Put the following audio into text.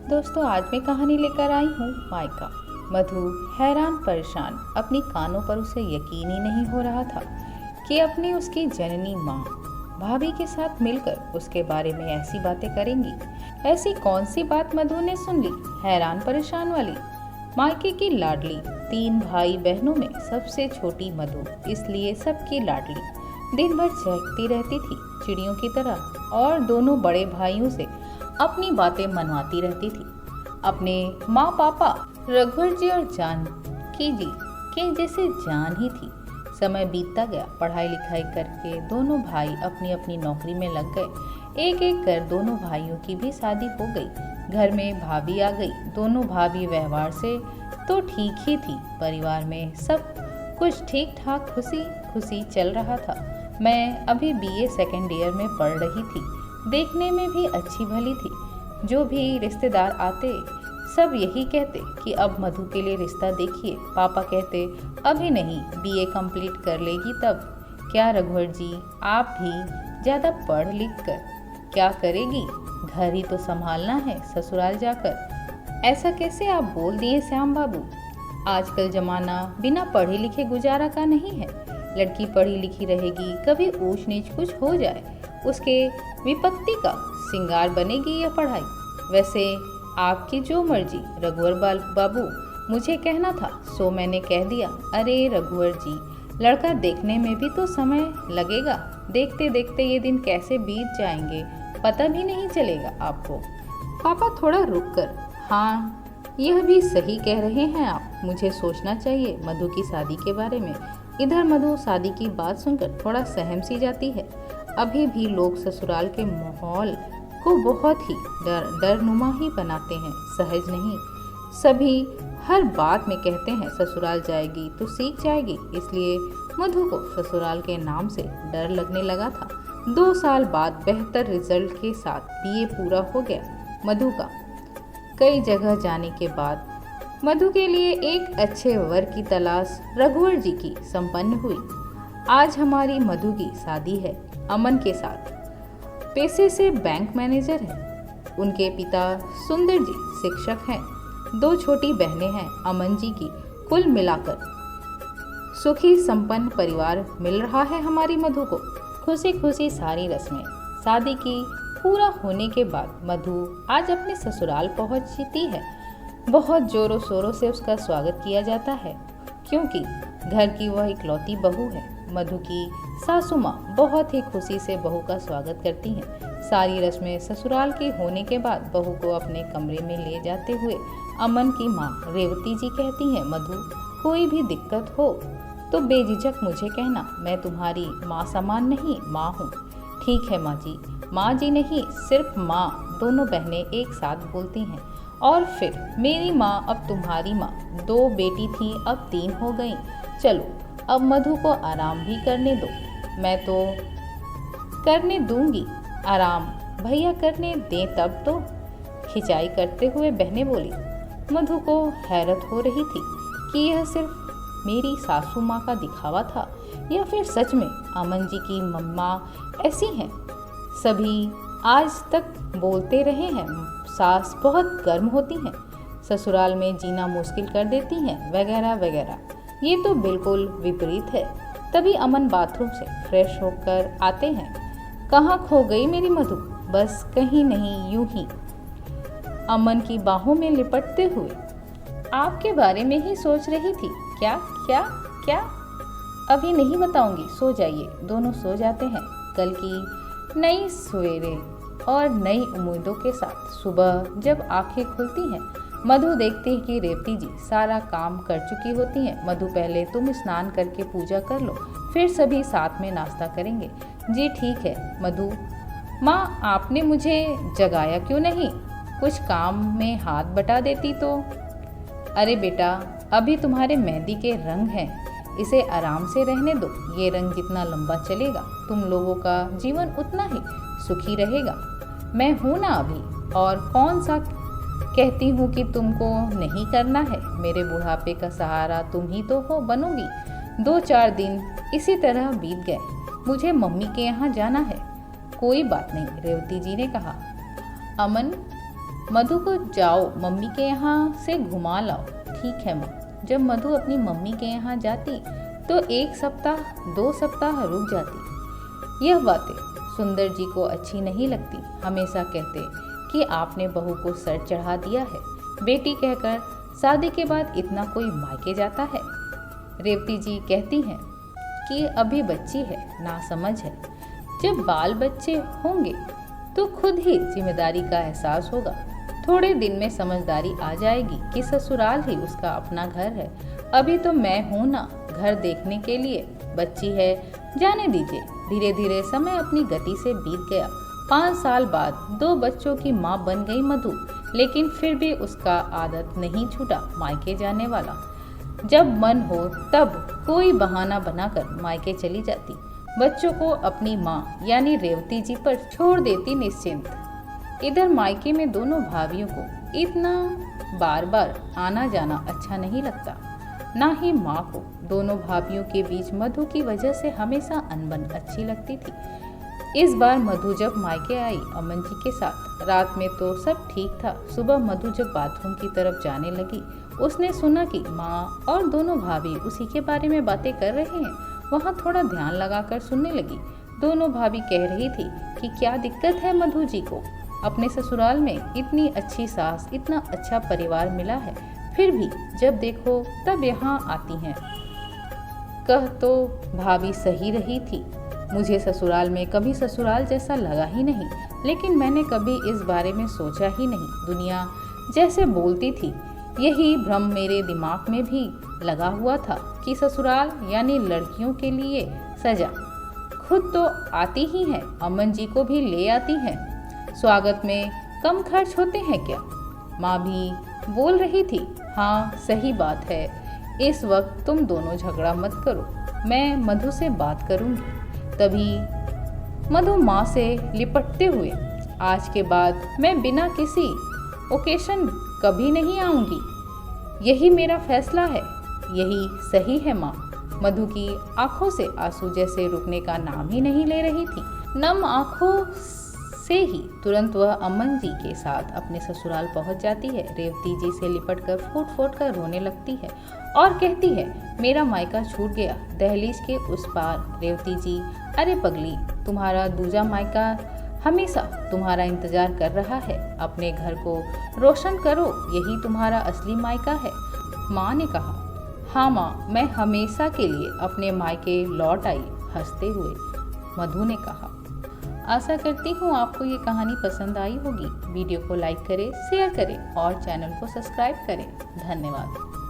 दोस्तों, आज मैं कहानी लेकर आई हूँ मायका। मधु हैरान परेशान, अपनी कानों पर उसे यकीन ही नहीं हो रहा था कि अपनी उसकी जननी माँ भाभी के साथ मिलकर उसके बारे में ऐसी बातें करेंगी। ऐसी कौन सी बात मधु ने सुन ली, हैरान परेशान वाली। मायके की लाडली, 3 भाई बहनों में सबसे छोटी मधु, इसलिए सबकी लाडली। दिन भर चहकती रहती थी चिड़ियों की तरह और दोनों बड़े भाइयों से अपनी बातें मनवाती रहती थी। अपने माँ पापा रघुवर जी और जानकी जी के जैसे जान ही थी। समय बीतता गया, पढ़ाई लिखाई करके दोनों भाई अपनी अपनी नौकरी में लग गए। एक एक कर दोनों भाइयों की भी शादी हो गई। घर में भाभी आ गई। दोनों भाभी व्यवहार से तो ठीक ही थी। परिवार में सब कुछ ठीक ठाक खुशी खुशी चल रहा था। मैं अभी बीए सेकेंड ईयर में पढ़ रही थी। देखने में भी अच्छी भली थी। जो भी रिश्तेदार आते सब यही कहते कि अब मधु के लिए रिश्ता देखिए। पापा कहते अभी नहीं, बीए कंप्लीट कर लेगी तब। क्या रघुवर जी, आप भी ज़्यादा पढ़ लिख कर क्या करेगी? घर ही तो संभालना है ससुराल जाकर। ऐसा कैसे आप बोल दिए श्याम बाबू? आजकल जमाना बिना पढ़े लिखे गुजारा का नहीं है। लड़की पढ़ी लिखी रहेगी, कभी ऊंच नीच कुछ हो जाए, उसके विपत्ति का सिंगार बनेगी यह पढ़ाई। वैसे आपकी जो मर्जी रघुवर बाबू, मुझे कहना था सो मैंने कह दिया। अरे रघुवर जी, लड़का देखने में भी तो समय लगेगा। देखते देखते ये दिन कैसे बीत जाएंगे पता भी नहीं चलेगा आपको। पापा थोड़ा रुक कर, हाँ यह भी सही कह रहे हैं आप, मुझे सोचना चाहिए मधु की शादी के बारे में। इधर मधु शादी की बात सुनकर थोड़ा सहम सी जाती है। अभी भी लोग ससुराल के माहौल को बहुत ही डरनुमा ही बनाते हैं, सहज नहीं। सभी हर बात में कहते हैं ससुराल जाएगी तो सीख जाएगी, इसलिए मधु को ससुराल के नाम से डर लगने लगा था। 2 साल बाद बेहतर रिजल्ट के साथ बीए पूरा हो गया मधु का। कई जगह जाने के बाद मधु के लिए एक अच्छे वर की तलाश रघुवर जी की संपन्न हुई। आज हमारी मधु की शादी है अमन के साथ। पेशे से बैंक मैनेजर हैं। उनके पिता सुंदर जी शिक्षक हैं। 2 छोटी बहनें हैं अमन जी की। कुल मिलाकर सुखी संपन्न परिवार मिल रहा है हमारी मधु को। खुशी खुशी सारी रस्में शादी की पूरा होने के बाद मधु आज अपने ससुराल पहुंचती है। बहुत जोरों शोरों से उसका स्वागत किया जाता है, क्योंकि घर की वह इकलौती बहू है। मधु की सासू माँ बहुत ही खुशी से बहू का स्वागत करती हैं। सारी रस्में ससुराल के होने के बाद बहू को अपने कमरे में ले जाते हुए अमन की माँ रेवती जी कहती हैं, मधु कोई भी दिक्कत हो तो बेझिझक मुझे कहना, मैं तुम्हारी माँ समान नहीं माँ हूँ। ठीक है माँ जी। माँ जी नहीं, सिर्फ माँ, दोनों बहनें एक साथ बोलती हैं। और फिर मेरी माँ अब तुम्हारी माँ। 2 बेटी थी अब 3 हो गई। चलो अब मधु को आराम भी करने दो। मैं तो करने दूंगी आराम, भैया करने दें तब तो। खिंचाई करते हुए बहनें बोली। मधु को हैरत हो रही थी कि यह सिर्फ मेरी सासू माँ का दिखावा था या फिर सच में अमन जी की मम्मा ऐसी हैं। सभी आज तक बोलते रहे हैं सास बहुत गर्म होती हैं, ससुराल में जीना मुश्किल कर देती हैं, वगैरह वगैरह। ये तो बिल्कुल विपरीत है। तभी अमन बाथरूम से फ्रेश होकर आते हैं। कहाँ खो गई मेरी मधु? बस कहीं नहीं, यूं ही अमन की बाहों में लिपटते हुए। आपके बारे में ही सोच रही थी। क्या क्या क्या? अभी नहीं बताऊंगी, सो जाइए। दोनों सो जाते हैं। कल की नई सवेरे और नई उम्मीदों के साथ सुबह जब आंखें खुलती हैं, मधु देखती है कि रेवती जी सारा काम कर चुकी होती हैं। मधु, पहले तुम स्नान करके पूजा कर लो, फिर सभी साथ में नाश्ता करेंगे। जी ठीक है मधु। माँ, आपने मुझे जगाया क्यों नहीं? कुछ काम में हाथ बटा देती तो। अरे बेटा, अभी तुम्हारे मेहंदी के रंग हैं, इसे आराम से रहने दो। ये रंग जितना लंबा चलेगा तुम लोगों का जीवन उतना ही सुखी रहेगा। मैं हूँ ना अभी, और कौन सा कहती हूँ कि तुमको नहीं करना है। मेरे बुढ़ापे का सहारा तुम ही तो हो बनोगी। 2-4 दिन इसी तरह बीत गए। मुझे मम्मी के यहाँ जाना है। कोई बात नहीं, रेवती जी ने कहा। अमन, मधु को जाओ मम्मी के यहाँ से घुमा लाओ। ठीक है माँ। जब मधु अपनी मम्मी के यहाँ जाती तो 1 सप्ताह 2 सप्ताह रुक जाती। यह बातें सुंदर जी को अच्छी नहीं लगती। हमेशा कहते कि आपने बहू को सर चढ़ा दिया है। बेटी कहकर शादी के बाद इतना कोई मायके जाता है। रेवती जी कहती हैं कि अभी बच्ची है, नासमझ है। जब बाल बच्चे होंगे तो खुद ही जिम्मेदारी का एहसास होगा। थोड़े दिन में समझदारी आ जाएगी कि ससुराल ही उसका अपना घर है। अभी तो मैं हूं ना घर देखने के लिए। बच्ची है, जाने दीजिए। धीरे धीरे समय अपनी गति से बीत गया। 5 साल बाद 2 बच्चों की माँ बन गई मधु, लेकिन फिर भी उसका आदत नहीं छूटा मायके जाने वाला। जब मन हो तब कोई बहाना बनाकर मायके चली जाती। बच्चों को अपनी माँ यानी रेवती जी पर छोड़ देती निश्चिंत। इधर मायके में दोनों भाभियों को इतना बार बार आना जाना अच्छा नहीं लगता, ना ही माँ को। दोनों भाभियों के बीच मधु की वजह से हमेशा अनबन अच्छी लगती थी। इस बार मधु जब मायके आई अमन जी के साथ, रात में तो सब ठीक था। सुबह मधु जब बाथरूम की तरफ जाने लगी, उसने सुना कि माँ और दोनों भाभी उसी के बारे में बातें कर रहे हैं। वहाँ थोड़ा ध्यान लगाकर सुनने लगी। दोनों भाभी कह रही थी कि क्या दिक्कत है मधु जी को। अपने ससुराल में इतनी अच्छी सास, इतना अच्छा परिवार मिला है, फिर भी जब देखो तब यहाँ आती हैं। कह तो भाभी सही रही थी। मुझे ससुराल में कभी ससुराल जैसा लगा ही नहीं, लेकिन मैंने कभी इस बारे में सोचा ही नहीं। दुनिया जैसे बोलती थी, यही भ्रम मेरे दिमाग में भी लगा हुआ था कि ससुराल यानी लड़कियों के लिए सजा। खुद तो आती ही हैं, अमन जी को भी ले आती हैं। स्वागत में कम खर्च होते हैं क्या? माँ भी बोल रही थी। हाँ सही बात है। इस वक्त तुम दोनों झगड़ा मत करो, मैं मधु से बात करूँगी। तभी मधु माँ से लिपटते हुए, आज के बाद मैं बिना किसी ओकेशन कभी नहीं आऊँगी। यही मेरा फैसला है, यही सही है माँ। मधु की आंखों से आंसू जैसे रुकने का नाम ही नहीं ले रही थी। नम आंखों से ही तुरंत वह अमन जी के साथ अपने ससुराल पहुंच जाती है। रेवती जी से लिपटकर फूट फूट कर रोने लगती है और कहती है, मेरा मायका छूट गया दहलीज के उस पार। रेवती जी, अरे पगली, तुम्हारा दूजा मायका हमेशा तुम्हारा इंतजार कर रहा है। अपने घर को रोशन करो, यही तुम्हारा असली मायका है। माँ ने कहा। हाँ माँ, मैं हमेशा के लिए अपने मायके लौट आई, हंसते हुए मधु ने कहा। आशा करती हूँ आपको ये कहानी पसंद आई होगी। वीडियो को लाइक करें, शेयर करें और चैनल को सब्सक्राइब करें। धन्यवाद।